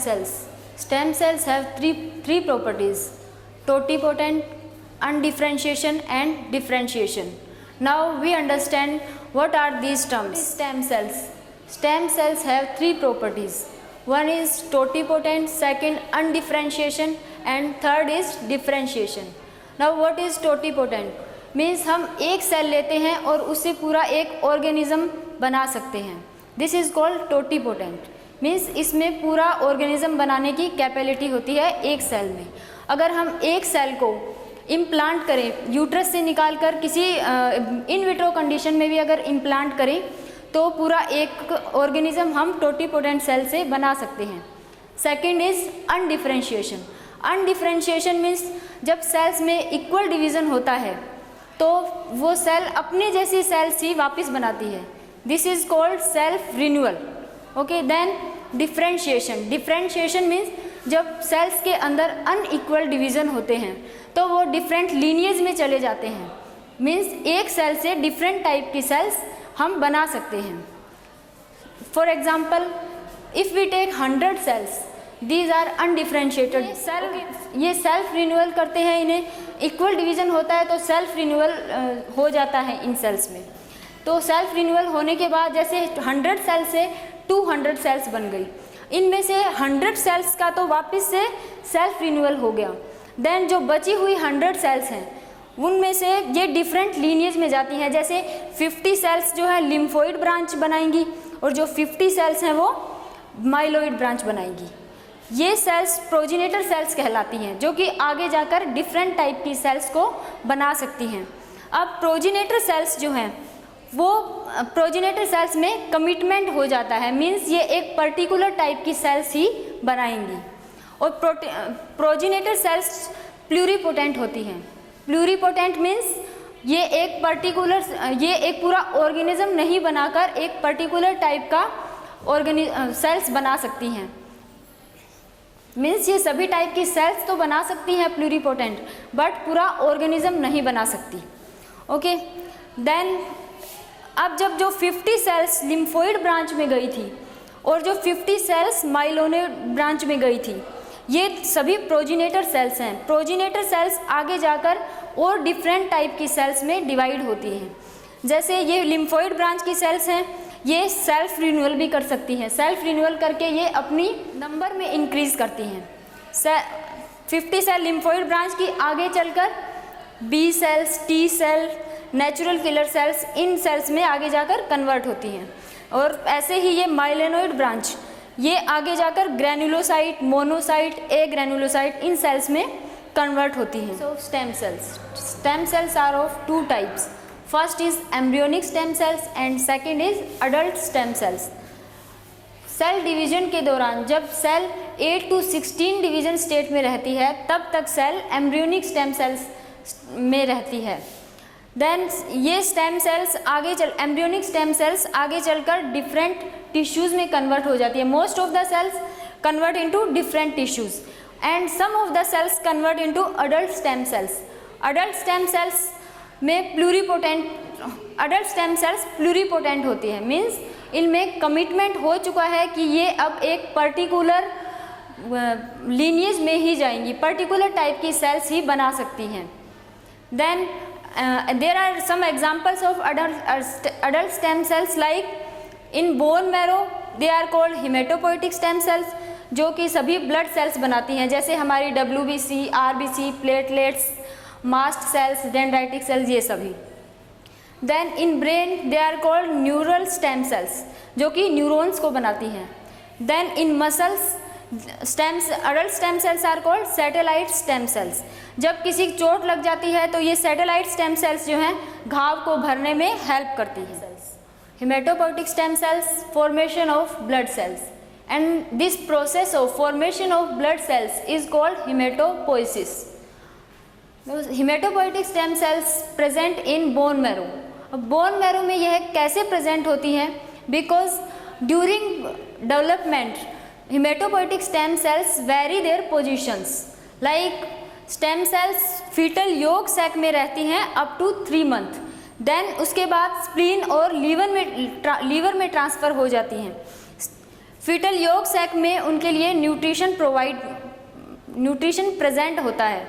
cells. Stem cells have three properties: totipotent, undifferentiation and differentiation. Now we understand what are these terms. Stem cells. Stem cells have three properties. One is totipotent, second undifferentiation and third is differentiation. Now what is totipotent? Means हम एक cell लेते हैं और उससे पूरा एक organism बना सकते हैं. This is called totipotent. Means इसमें पूरा ऑर्गेनिज्म बनाने की कैपेबिलिटी होती है एक सेल में. अगर हम एक सेल को इम्प्लांट करें, यूट्रस से निकाल कर किसी इन विट्रो कंडीशन में भी अगर इम्प्लांट करें तो पूरा एक ऑर्गेनिज्म हम टोटिपोटेंट सेल से बना सकते हैं. Second is undifferentiation. Undifferentiation means जब सेल्स में इक्वल डिवीज़न होता है तो वो सेल अपने जैसी सेल्स ही वापस बनाती है. This is called self renewal. Okay, then differentiation. Differentiation means जब सेल्स के अंदर अनइक्वल डिवीज़न होते हैं तो वो डिफरेंट लीनिएज में चले जाते हैं. मीन्स एक सेल से डिफरेंट टाइप की सेल्स हम बना सकते हैं. For example, if we take 100 cells, these are undifferentiated. ये सेल्फ रिन्यूअल करते हैं, इन्हें इक्वल डिवीज़न होता है तो सेल्फ रिन्यूअल हो जाता है इन सेल्स में. तो सेल्फ रिन्यूअल होने के बाद जैसे 100 सेल से 200 सेल्स बन गई, इनमें से 100 सेल्स का तो वापस से सेल्फ रिन्यूअल हो गया. देन जो बची हुई 100 सेल्स हैं उनमें से ये डिफरेंट लीनिएज में जाती हैं. जैसे 50 सेल्स जो है लिम्फोइड ब्रांच बनाएंगी और जो 50 सेल्स हैं वो माइलोइड ब्रांच बनाएंगी. ये सेल्स प्रोजिनेटर सेल्स कहलाती हैं जो कि आगे जाकर डिफरेंट टाइप की सेल्स को बना सकती हैं. अब प्रोजिनेटर सेल्स जो हैं वो प्रोजिनेटर सेल्स में कमिटमेंट हो जाता है. मीन्स ये एक पर्टिकुलर टाइप की सेल्स ही बनाएंगी. और प्रोजिनेटर सेल्स प्लूरीपोटेंट होती हैं. प्लूरीपोटेंट मीन्स ये एक पूरा ऑर्गेनिज्म नहीं बनाकर एक पर्टिकुलर टाइप का सेल्स बना सकती हैं. मीन्स ये सभी टाइप की सेल्स तो बना सकती हैं प्लूरीपोटेंट, बट पूरा ऑर्गेनिज्म नहीं बना सकती. ओके, देन अब जब जो 50 सेल्स लिम्फोइड ब्रांच में गई थी और जो 50 सेल्स माइलोइड ब्रांच में गई थी, ये सभी प्रोजिनेटर सेल्स हैं. प्रोजिनेटर सेल्स आगे जाकर और डिफरेंट टाइप की सेल्स में डिवाइड होती हैं. जैसे ये लिम्फोइड ब्रांच की सेल्स हैं, ये सेल्फ रिन्यूअल भी कर सकती हैं. सेल्फ रिन्यूअल करके ये अपनी नंबर में इंक्रीज़ करती हैं. 50 सेल लिम्फोइड ब्रांच की आगे चलकर B cells, T cell, natural killer cells, इन सेल्स में आगे जाकर कन्वर्ट होती हैं. और ऐसे ही ये माइलिनोइड ब्रांच ये आगे जाकर ग्रैनुलोसाइट, मोनोसाइट, ए ग्रैनुलोसाइट, इन सेल्स में कन्वर्ट होती हैं. So stem cells. Stem cells are of 2 types. First is embryonic stem cells and second is adult stem cells. Cell division के दौरान जब सेल 8 to 16 डिवीजन स्टेट में रहती है तब तक सेल एम्ब्रियोनिक स्टेम सेल्स में रहती है. देन ये stem cells embryonic stem cells आगे चलकर डिफरेंट टिश्यूज़ में कन्वर्ट हो जाती है. Most of the cells convert into different tissues and some of the cells convert into adult stem cells. Adult stem cells में अडल्ट स्टेम सेल्स प्लूरीपोटेंट होती है. Means इनमें कमिटमेंट हो चुका है कि ये अब एक पर्टिकुलर लीनिएज में ही जाएंगी, पर्टिकुलर टाइप की सेल्स ही बना सकती हैं. Then there are some examples of adult stem cells like in bone marrow they are called hematopoietic stem cells जो कि सभी ब्लड सेल्स बनाती हैं. जैसे हमारी WBC, RBC, platelets, mast cells, dendritic cells, ये सभी. Then in brain they are called neural stem cells जो कि न्यूरॉन्स को बनाती हैं. Then in muscles adult stem cells are called satellite stem cells. जब किसी की चोट लग जाती है तो ये सैटेलाइट स्टेम सेल्स जो हैं घाव को भरने में हेल्प करती हैं. Hematopoietic stem cells, formation of blood cells, and this process of formation of blood cells is called hematopoiesis. Hematopoietic stem cells present in bone marrow. Bone marrow में यह कैसे प्रेजेंट होती हैं? Because during development hematopoietic stem cells vary their positions. Like stem cells fetal yolk sac में रहती हैं up to 3 month. Then उसके बाद स्प्लीन और लीवर में ट्रांसफ़र हो जाती हैं. फीटल यॉर्क सैक में उनके लिए न्यूट्रिशन प्रेजेंट होता है।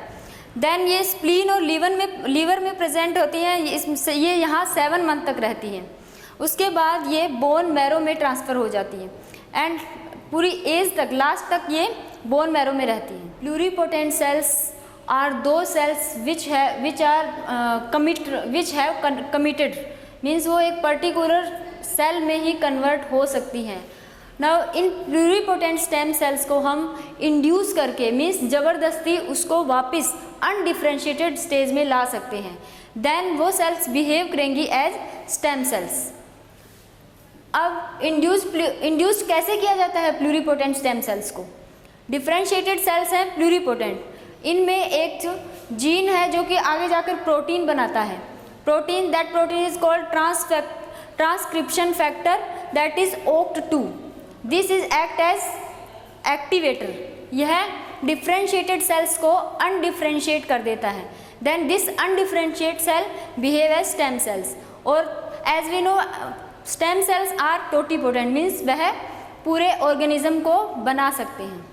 देन ये स्प्लीन और लीवर में प्रेजेंट होती हैं, ये यहाँ 7 मंथ तक रहती हैं। उसके बाद ये बोन मैरो में ट्रांसफ़र हो जाती हैं एंड पूरी एज तक, लास्ट तक ये बोन मैरो में रहती हैं। प्लूरीपोटेंट सेल्स आर दो cells which have committed, means वो एक पर्टिकुलर सेल में ही कन्वर्ट हो सकती हैं। Now in pluripotent stem cells को हम इंड्यूस करके, मीन्स ज़बरदस्ती उसको वापस अनडिफ्रेंशिएटेड स्टेज में ला सकते हैं। देन वो सेल्स बिहेव करेंगी एज स्टेम सेल्स। अब इंड्यूस कैसे किया जाता है प्लूरीपोटेंट स्टेम सेल्स को? डिफ्रेंशिएटेड सेल्स हैं प्लूरीपोटेंट, इनमें एक जीन है जो कि आगे जाकर प्रोटीन बनाता है। That protein is called transcription factor, that is OCT2। This is act as activator. यह डिफ्रेंशिएटेड सेल्स को अनडिफ्रेंशिएट कर देता है। Then this undifferentiate cell behave as stem cells. और as we know stem cells are totipotent, means वह पूरे organism को बना सकते हैं।